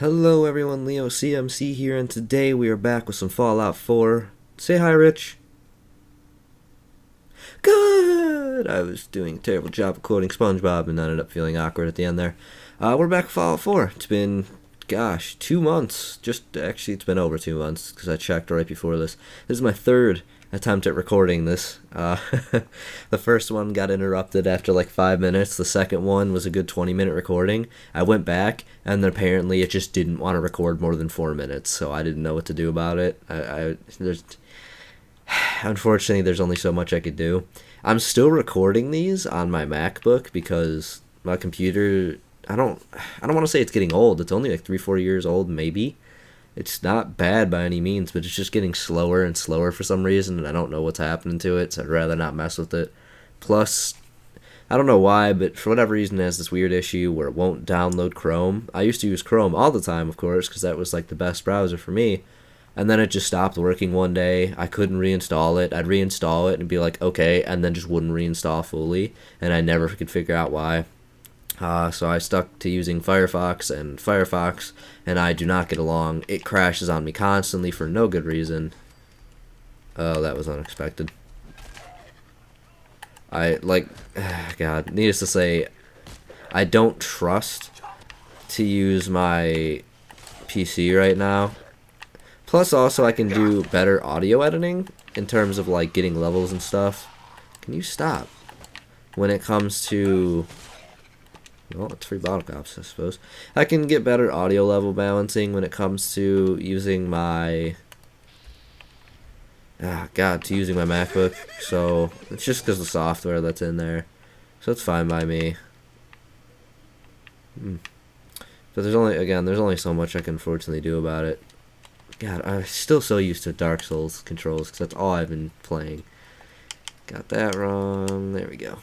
Hello everyone, Leo CMC here, and today we are back with some Fallout 4. Say hi, Rich. Good! I was doing a terrible job of quoting SpongeBob and ended up feeling awkward at the end there. We're back with Fallout 4. It's been, 2 months. Actually, it's been over 2 months, because I checked right before this. This is my third attempt at recording this. The first one got interrupted after like 5 minutes. The second one was a good 20-minute recording. I went back, and then apparently it just didn't want to record more than 4 minutes, so I didn't know what to do about it. Unfortunately, there's only so much I could do. I'm still recording these on my MacBook because my computer. I don't want to say it's getting old. It's only like 3-4 years old, maybe. It's not bad by any means, but it's just getting slower and slower for some reason, and I don't know what's happening to it, so I'd rather not mess with it. Plus, I don't know why, but for whatever reason, it has this weird issue where it won't download Chrome. I used to use Chrome all the time, of course, because that was like the best browser for me. And then it just stopped working one day. I couldn't reinstall it. I'd reinstall it and be like, okay, and then just wouldn't reinstall fully, and I never could figure out why. So I stuck to using Firefox, and I do not get along. It crashes on me constantly for no good reason. Oh, that was unexpected. God, needless to say, I don't trust to use my PC right now. Plus, also, I can do better audio editing in terms of, like, getting levels and stuff. Can you stop? When it comes to... Well, it's free bottle cops, I suppose. I can get better audio level balancing when it comes to using my... using my MacBook. So, it's just because of the software that's in there. So, it's fine by me. But there's only so much I can unfortunately do about it. God, I'm still so used to Dark Souls controls, because that's all I've been playing. Got that wrong. There we go.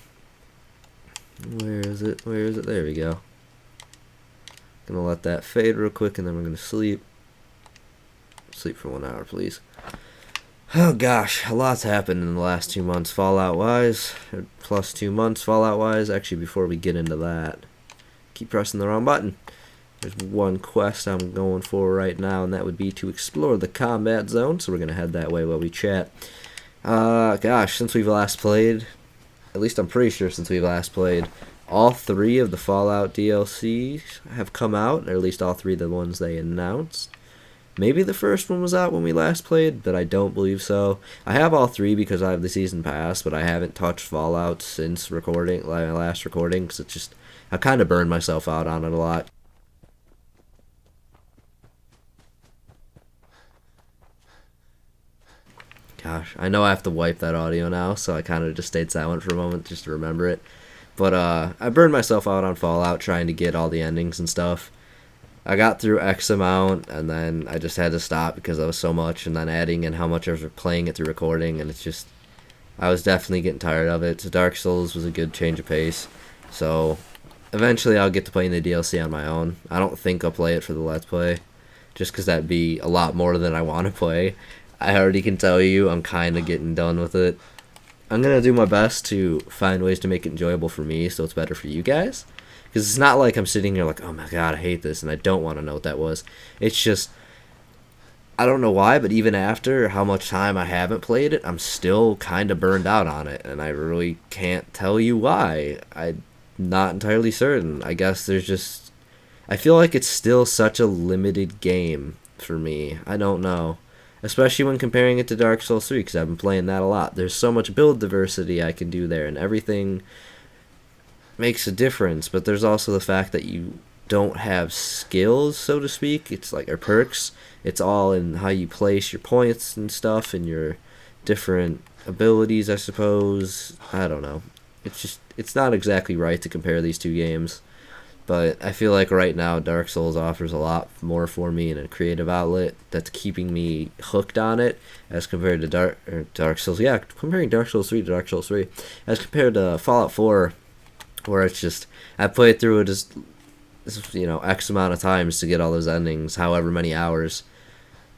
Where is it? There we go. Gonna let that fade real quick, and then we're gonna sleep. Sleep for 1 hour, please. Oh gosh, a lot's happened in the last 2 months, Fallout-wise. Plus 2 months, Fallout-wise. Actually, before we get into that, keep pressing the wrong button. There's one quest I'm going for right now, and that would be to explore the combat zone. So we're gonna head that way while we chat. Since we've last played, at least I'm pretty sure since we've last played, all 3 of the Fallout DLCs have come out, or at least all 3 of the ones they announced. Maybe the first one was out when we last played, but I don't believe so. I have all 3 because I have the season pass, but I haven't touched Fallout since recording, like my last recording, because it's just, I kind of burned myself out on it a lot. Gosh, I know I have to wipe that audio now, so I kind of just stayed silent for a moment just to remember it. But I burned myself out on Fallout trying to get all the endings and stuff. I got through X amount, and then I just had to stop because I was so much, and then adding in how much I was playing it through recording, and it's just, I was definitely getting tired of it. So Dark Souls was a good change of pace. So eventually I'll get to playing the DLC on my own. I don't think I'll play it for the Let's Play, just because that'd be a lot more than I want to play. I already can tell you I'm kind of getting done with it. I'm going to do my best to find ways to make it enjoyable for me so it's better for you guys. Because it's not like I'm sitting here like, oh my god, I hate this, and I don't want to know what that was. It's just, I don't know why, but even after how much time I haven't played it, I'm still kind of burned out on it, and I really can't tell you why. I'm not entirely certain. I guess there's just, I feel like it's still such a limited game for me. I don't know. Especially when comparing it to Dark Souls 3, because I've been playing that a lot. There's so much build diversity I can do there, and everything makes a difference, but there's also the fact that you don't have skills, so to speak. It's like, or perks. It's all in how you place your points and stuff, and your different abilities, I suppose. I don't know. It's just, it's not exactly right to compare these two games. But I feel like right now Dark Souls offers a lot more for me in a creative outlet that's keeping me hooked on it as compared to Dark Souls. Yeah, comparing Dark Souls 3 to Dark Souls 3 as compared to Fallout 4, where it's just, I played through it just, X amount of times to get all those endings, however many hours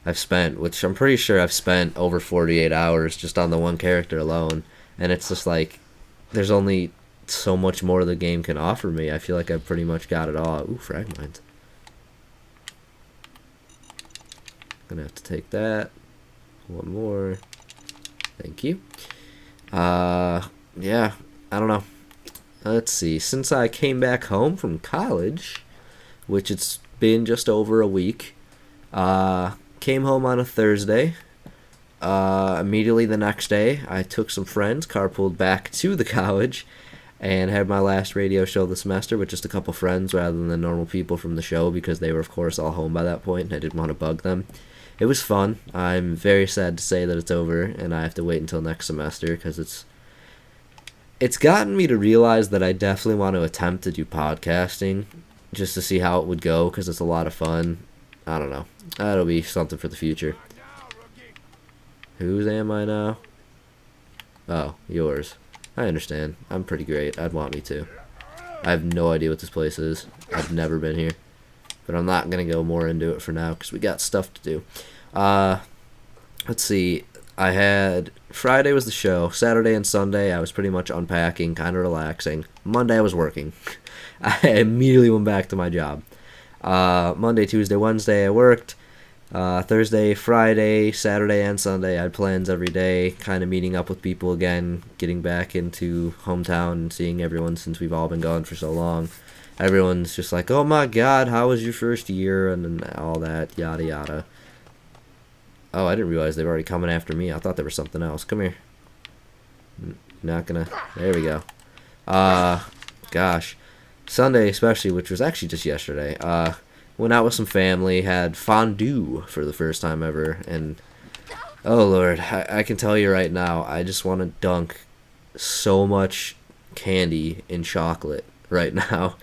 I've spent, which I'm pretty sure I've spent over 48 hours just on the one character alone. And it's just like, there's only so much more the game can offer me. I feel like I've pretty much got it all. Ooh, frag mines. Gonna have to take that. One more. Thank you. Yeah, I don't know. Let's see. Since I came back home from college, which it's been just over a week, came home on a Thursday. Immediately the next day, I took some friends, carpooled back to the college, and had my last radio show of the semester with just a couple friends rather than the normal people from the show because they were, of course, all home by that point, and I didn't want to bug them. It was fun. I'm very sad to say that it's over, and I have to wait until next semester because it's gotten me to realize that I definitely want to attempt to do podcasting just to see how it would go because it's a lot of fun. I don't know. That'll be something for the future. Whose am I now? Oh, yours. I understand. I'm pretty great. I'd want me to. I have no idea what this place is. I've never been here. But I'm not going to go more into it for now because we got stuff to do. Let's see. I had... Friday was the show. Saturday and Sunday I was pretty much unpacking, kind of relaxing. Monday I was working. I immediately went back to my job. Monday, Tuesday, Wednesday I worked. Thursday, Friday, Saturday, and Sunday, I had plans every day, kind of meeting up with people again, getting back into hometown and seeing everyone since we've all been gone for so long. Everyone's just like, oh my god, how was your first year, and then all that, yada yada. Oh, I didn't realize they were already coming after me. I thought there was something else. Come here. Not gonna... There we go. Gosh. Sunday especially, which was actually just yesterday, went out with some family, had fondue for the first time ever, and oh lord, I can tell you right now, I just want to dunk so much candy in chocolate right now,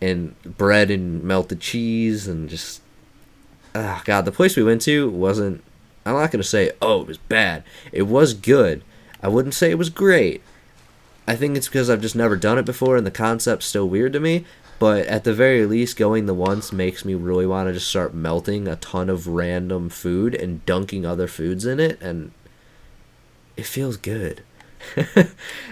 and bread and melted cheese, and just, god, the place we went to wasn't, I'm not going to say, oh, it was bad. It was good. I wouldn't say it was great. I think it's because I've just never done it before, and the concept's still weird to me. But at the very least, going the once makes me really want to just start melting a ton of random food and dunking other foods in it, and it feels good.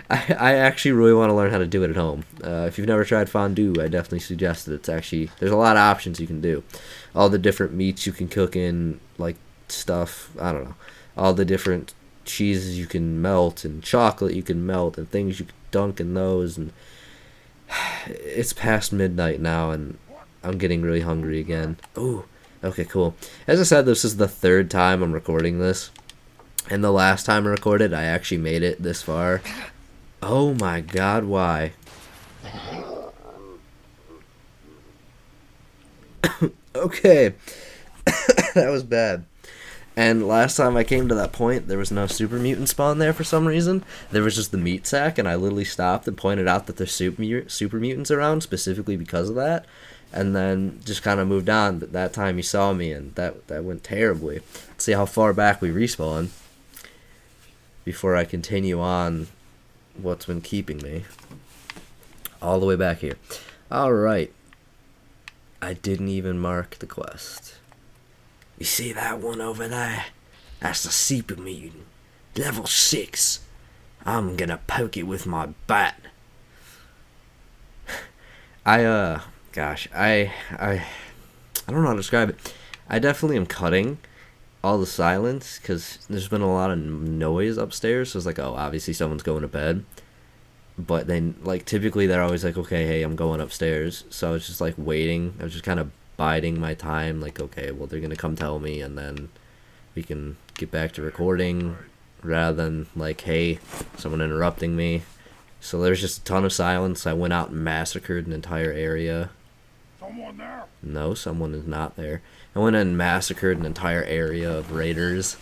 I actually really want to learn how to do it at home. If you've never tried fondue, I definitely suggest it. It's actually, there's a lot of options you can do. All the different meats you can cook in, like, stuff, I don't know. All the different cheeses you can melt, and chocolate you can melt, and things you can dunk in those, and it's past midnight now, and I'm getting really hungry again. Ooh, okay, cool. As I said, this is the third time I'm recording this, and the last time I recorded, I actually made it this far. Oh my god, why? Okay, that was bad. And last time I came to that point, there was no super mutant spawn there for some reason. There was just the meat sack, and I literally stopped and pointed out that there's super mutants around, specifically because of that. And then just kind of moved on. But that time you saw me, and that went terribly. Let's see how far back we respawn before I continue on what's been keeping me. All the way back here. Alright. I didn't even mark the quest. You see that one over there? That's the super mutant. Level 6. I'm gonna poke it with my bat. Gosh, I don't know how to describe it. I definitely am cutting all the silence, because there's been a lot of noise upstairs, so it's like, oh, obviously someone's going to bed. But then, like, typically they're always like, okay, hey, I'm going upstairs. So I was just, like, waiting. I was just kind of biding my time, like, okay, well, they're gonna come tell me, and then we can get back to recording, rather than, like, hey, someone interrupting me. So there's just a ton of silence. I went out and massacred an entire area. Someone there? No, someone is not there. I went and massacred an entire area of raiders,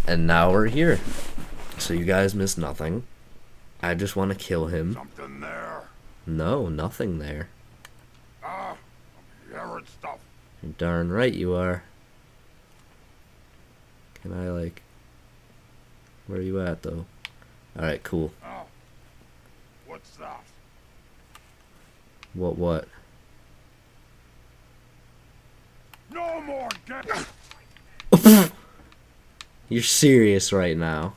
and now we're here. So you guys missed nothing. I just want to kill him. Something there. No, nothing there. I'm hearing stuff. You're darn right you are. Can I, like... Where are you at, though? Alright, cool. Oh, what's that? What? No more get. You're serious right now.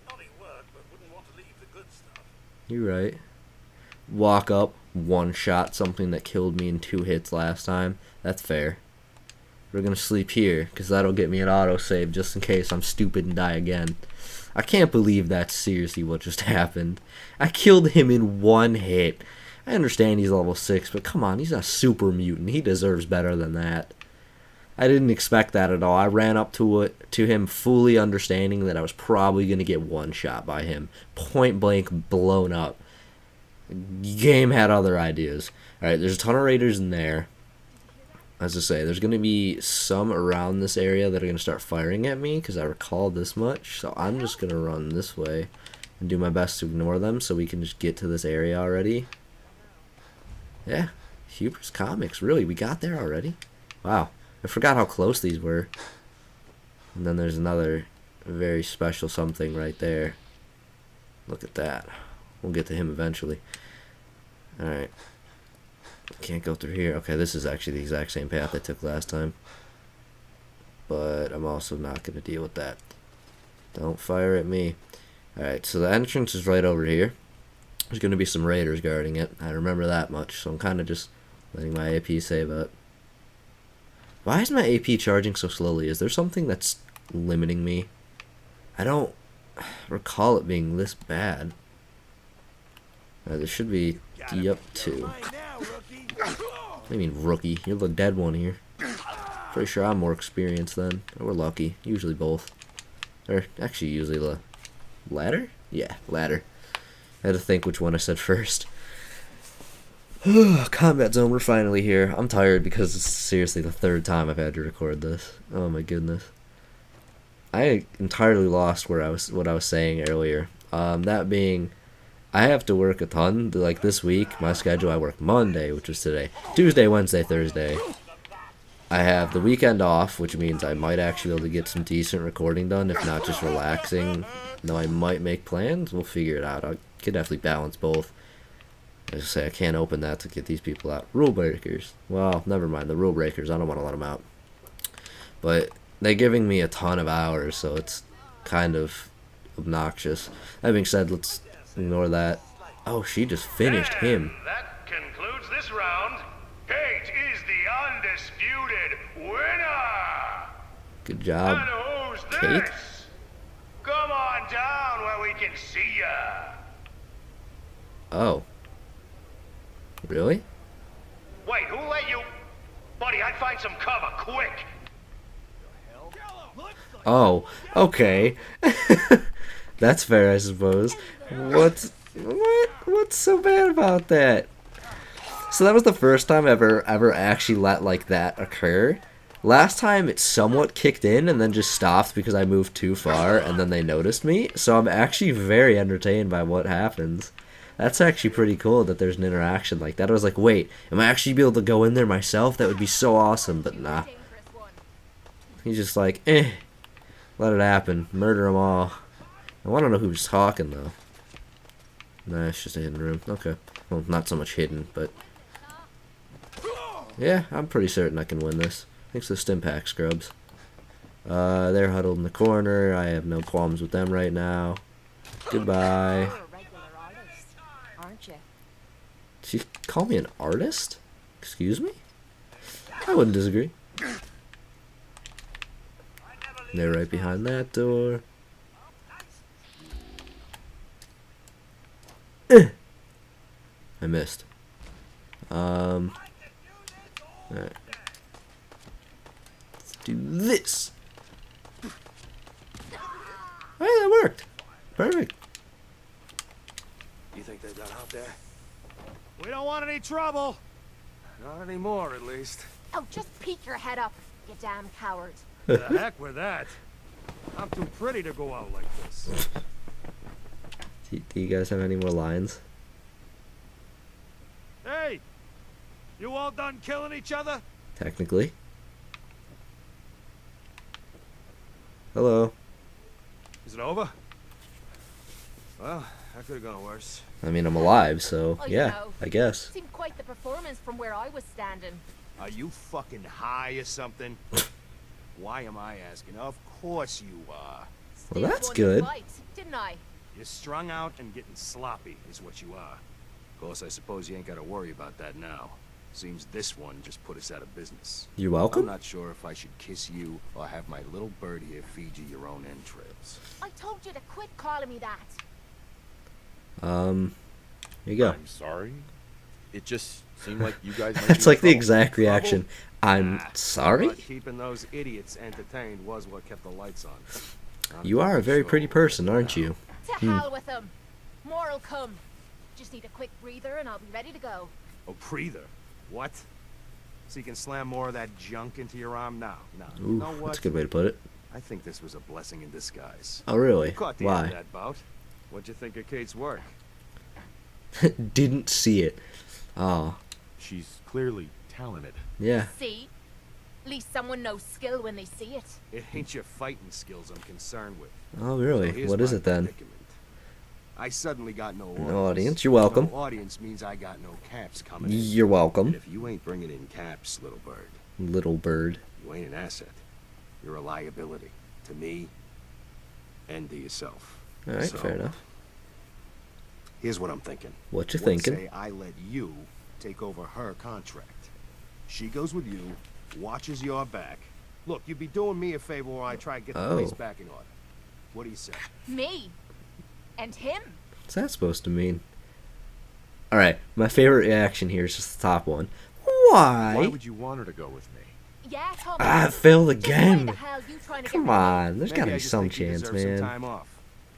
Naughty word, but wouldn't want to leave the good stuff. You're right. Walk up, one shot something that killed me in 2 hits last time. That's fair. We're gonna sleep here, because that'll get me an autosave just in case I'm stupid and die again. I can't believe that's seriously what just happened. I killed him in one hit. I understand he's level 6, but come on, he's a super mutant. He deserves better than that. I didn't expect that at all. I ran up to him fully understanding that I was probably going to get one shot by him. Point blank blown up. Game had other ideas. Alright, there's a ton of raiders in there. As I say, there's going to be some around this area that are going to start firing at me, because I recall this much. So I'm just going to run this way and do my best to ignore them so we can just get to this area already. Yeah, Hubris Comics. Really, we got there already? Wow, I forgot how close these were. And then there's another very special something right there. Look at that. We'll get to him eventually. Alright. Can't go through here. Okay, this is actually the exact same path I took last time. But I'm also not going to deal with that. Don't fire at me. Alright, so the entrance is right over here. There's going to be some raiders guarding it. I remember that much, so I'm kind of just letting my AP save up. Why is my AP charging so slowly? Is there something that's limiting me? I don't recall it being this bad. There should be D up 2. What do you mean, rookie? You're the dead one here. Pretty sure I'm more experienced then. Or we're lucky. Usually both. Or actually usually the latter? Yeah, latter. I had to think which one I said first. Combat zone, we're finally here. I'm tired because it's seriously the 3rd time I've had to record this. Oh my goodness. I entirely lost what I was saying earlier. That being, I have to work a ton. Like this week, my schedule, I work Monday, which is today, Tuesday, Wednesday, Thursday. I have the weekend off, which means I might actually be able to get some decent recording done, if not just relaxing. Though I might make plans, we'll figure it out. I could definitely balance both. As I say, I can't open that to get these people out. Rule breakers. Well, never mind. The rule breakers, I don't want to let them out. But they're giving me a ton of hours, so it's kind of obnoxious. That being said, let's ignore that. Oh, she just finished him. That concludes this round. Kate is the undisputed winner. Good job, And who's Kate. this? Come on down where we can see ya. Oh. Really? Wait, who let you? Buddy, I'd find some cover, quick. Oh, okay. That's fair, I suppose. What's so bad about that? So that was the first time I've ever actually let like that occur. Last time it somewhat kicked in and then just stopped because I moved too far and then they noticed me. So I'm actually very entertained by what happens. That's actually pretty cool that there's an interaction like that. I was like, wait, am I actually be able to go in there myself? That would be so awesome, but nah. He's just like, let it happen. Murder them all. I want to know who's talking, though. Nah, it's just a hidden room. Okay. Well, not so much hidden, but... yeah, I'm pretty certain I can win this. Thanks to the Stimpak scrubs. They're huddled in the corner. I have no qualms with them right now. Goodbye. She called me an artist? Excuse me? I wouldn't disagree. They're right behind that door. I missed. Alright. Let's do this. Hey, that worked. Perfect. You think they got out there? We don't want any trouble. Not anymore, at least. Oh, just peek your head up, you damn coward. The heck with that. I'm too pretty to go out like this. Do you guys have any more lines? Hey! You all done killing each other? Technically. Hello. Is it over? Well, that could have gone worse. I mean, I'm alive, so Oh, you yeah, know. I guess. Seemed quite the performance from where I was standing. Are you fucking high or something? Why am I asking? Of course you are. Well, Still that's won good. the fight, didn't I? You're strung out and getting sloppy is what you are. Of course, I suppose you ain't got to worry about that now. Seems this one just put us out of business. You're I'm welcome. not sure if I should kiss you or have my little bird here feed you your own entrails. I told you to quit calling me that. Here you go. I'm sorry. It just seemed like you guys. might That's be in like the trouble. exact reaction. I'm Ah, sorry? But keeping those idiots entertained was what kept the lights on. I'm You are a very sure pretty person, aren't now. you? To hell with them. More'll come. Just need a quick breather and I'll be ready to go. Oh, breather. What? So you can slam more of that junk into your arm now? No. You Ooh, know what? that's a good way to put it. I think this was a blessing in disguise. Oh, really? You caught the end of Why? that bout. What'd you think of Kate's work? Didn't see it. Oh, She's clearly talented. yeah. See? At least someone knows skill when they see it. It ain't your fighting skills I'm concerned with. Oh, So really? here's What is my it then? predicament. I suddenly got no audience. No audience. You're welcome. No audience means I got no caps coming in. You're And welcome, if you ain't bringing in caps, little bird, little bird. you ain't an asset. You're a liability to me and to yourself. All right, So, fair enough. Here's what I'm thinking. What you What thinking? say I let you take over her contract. She goes with you, watches your back. Look, you'd be doing me a favor while I try to get the place Oh. back in order. What do you say? Me. And him. What's that supposed to mean? All right, my favorite reaction here is just the top one. Why Why? would you want her to go with me? Yeah, Tommy. Ah, it failed Just why again. the hell you trying to get Come rid of me? on, there's Maybe gotta I be just some think you chance, deserve some man. time off.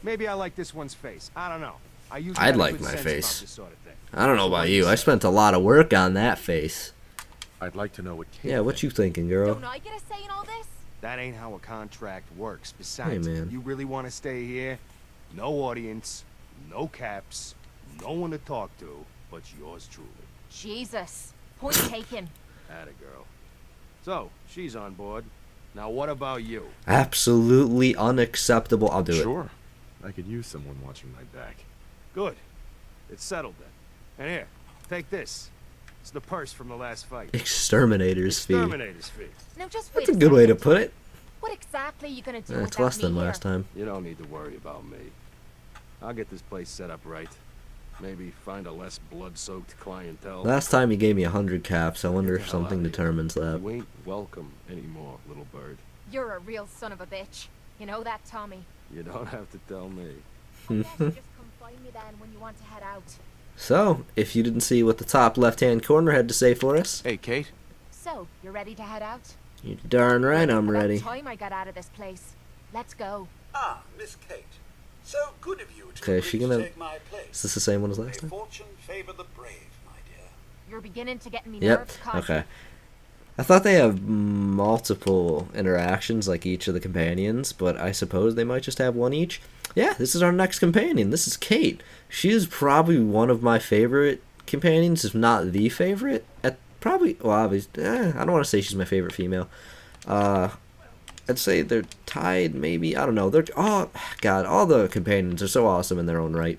Maybe I like this one's face. I don't know. I usually I'd have like good my sense face. about this sort of thing. I don't know So what about do you. I say? spent a lot of work on that face. I'd like to know what Kate. Yeah, what you thinking, girl? Don't I get a say in all this? That ain't how a contract works. Besides, man. you really want to stay here? No audience, no caps, no one to talk to, but yours truly. Jesus. Point taken. Atta girl. So, she's on board. Now what about you? Absolutely unacceptable. I'll do it. Sure. I could use someone watching my back. Good. It's settled then. And here, take this. It's the purse from the last fight. Exterminator's fee. Exterminator's fee. Now just wait That's a good way to second. put it. What exactly are you gonna do with It's that less than me last here? time. You don't need to worry about me. I'll get this place set up right. Maybe find a less blood-soaked clientele. Last time you gave me 100 caps. I wonder Get if the hell something outta here. determines that. You ain't welcome anymore, little bird. You're a real son of a bitch. You know that, Tommy. You don't have to tell me. I guess you just come find me then when you want to head out. So, if you didn't see what the top left-hand corner had to say for us, Hey, Kate. So, you're ready to head out? you're darn right I'm About ready. time I got out of this place. Let's go. Ah, Miss Kate. So good of you to Okay, is she agree gonna- to take my place. Is this the same one as May last time? fortune favor the brave, my dear. You're beginning to get me Yep. nerves, Cosmo. Okay. I thought they have multiple interactions like each of the companions, but I suppose they might just have one each. Yeah, this is our next companion. This is Kate. She is probably one of my favorite companions, if not the favorite. Well, obviously, I don't want to say she's my favorite female. I'd say they're tied, maybe. I don't know. God, all the companions are so awesome in their own right.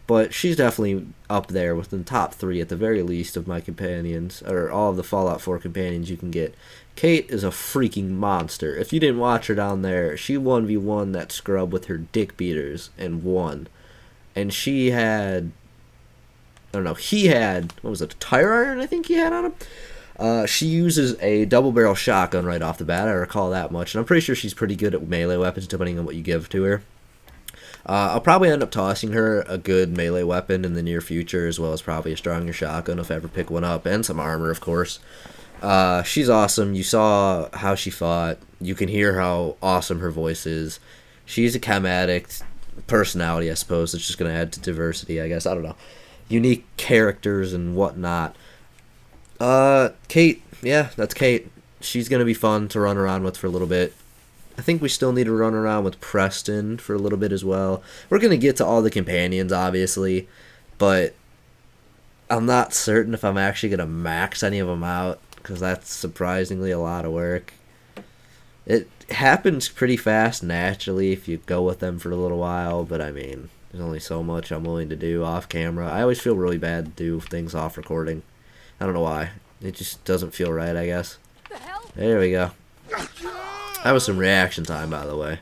But she's definitely up there within the top 3 at the very least of my companions, or all of the Fallout 4 companions you can get. Kate is a freaking monster. If you didn't watch her down there, she 1v1 that scrub with her dick beaters and won. And she had, I don't know, he had, what was it, a tire iron I think he had on him? She uses a double barrel shotgun right off the bat, I recall that much, and I'm pretty sure she's pretty good at melee weapons depending on what you give to her. I'll probably end up tossing her a good melee weapon in the near future, as well as probably a stronger shotgun if I ever pick one up, and some armor, of course. She's awesome. You saw how she fought. You can hear how awesome her voice is. She's a chem addict. Personality, I suppose. It's just going to add to diversity, I guess. I don't know. Unique characters and whatnot. Kate. Yeah, that's Kate. She's going to be fun to run around with for a little bit. I think we still need to run around with Preston for a little bit as well. We're going to get to all the companions, obviously, but I'm not certain if I'm actually going to max any of them out, because that's surprisingly a lot of work. It happens pretty fast naturally if you go with them for a little while, but I mean, there's only so much I'm willing to do off camera. I always feel really bad to do things off recording. I don't know why. It just doesn't feel right, I guess. The hell? There we go. That was some reaction time, by the way.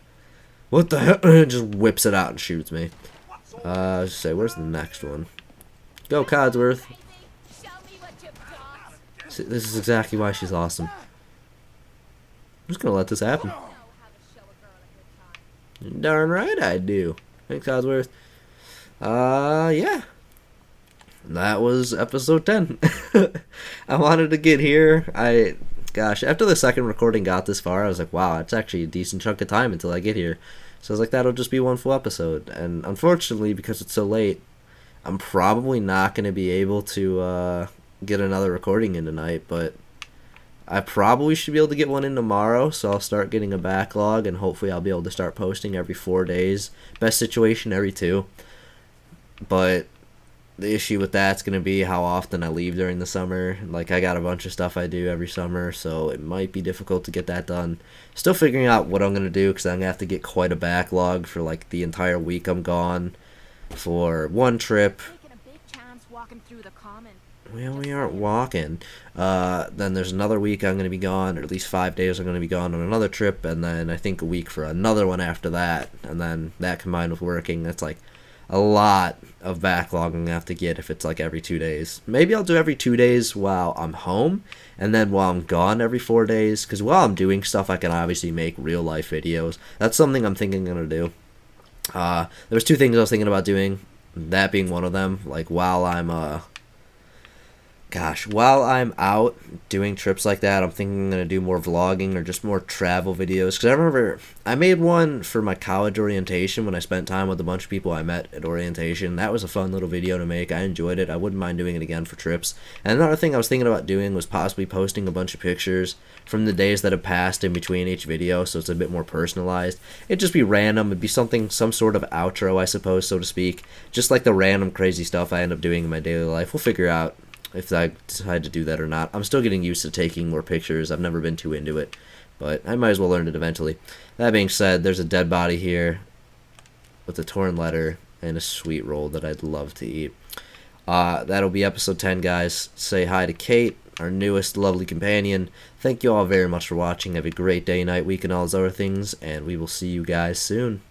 What the hell? Just whips it out and shoots me. Just say, where's the next one? Go, Codsworth. Baby, show me what you've got. See, this is exactly why she's awesome. I'm just gonna let this happen. Know how to show a girl a good time. Darn right I do. Thanks, Codsworth. Yeah. That was episode 10. I wanted to get here. Gosh, after the second recording got this far, I was like, wow, it's actually a decent chunk of time until I get here. So I was like, that'll just be one full episode. And unfortunately, because it's so late, I'm probably not going to be able to get another recording in tonight, but I probably should be able to get one in tomorrow, so I'll start getting a backlog, and hopefully I'll be able to start posting every 4 days. Best situation, every 2. But the issue with that's going to be how often I leave during the summer. Like, I got a bunch of stuff I do every summer, so it might be difficult to get that done. Still figuring out what I'm going to do, because I'm going to have to get quite a backlog for, like, the entire week I'm gone for one trip. Taking a big chance walking through the common. Well, we aren't walking. Then there's another week I'm going to be gone, or at least 5 days I'm going to be gone on another trip, and then I think a week for another one after that, and then that combined with working, that's like a lot of backlog I'm going to have to get if it's like every 2 days. Maybe I'll do every 2 days while I'm home, and then while I'm gone every 4 days, because while I'm doing stuff I can obviously make real life videos. That's something I'm thinking I'm going to do. There was 2 things I was thinking about doing, that being one of them. Like, while I'm out doing trips like that, I'm thinking I'm going to do more vlogging or just more travel videos. Because I remember I made one for my college orientation when I spent time with a bunch of people I met at orientation. That was a fun little video to make. I enjoyed it. I wouldn't mind doing it again for trips. And another thing I was thinking about doing was possibly posting a bunch of pictures from the days that have passed in between each video, so it's a bit more personalized. It'd just be random. It'd be some sort of outro, I suppose, so to speak. Just like the random crazy stuff I end up doing in my daily life. We'll figure out if I decide to do that or not. I'm still getting used to taking more pictures. I've never been too into it, but I might as well learn it eventually. That being said, there's a dead body here with a torn letter and a sweet roll that I'd love to eat. That'll be episode 10, guys. Say hi to Kate, our newest lovely companion. Thank you all very much for watching. Have a great day, night, week, and all those other things, and we will see you guys soon.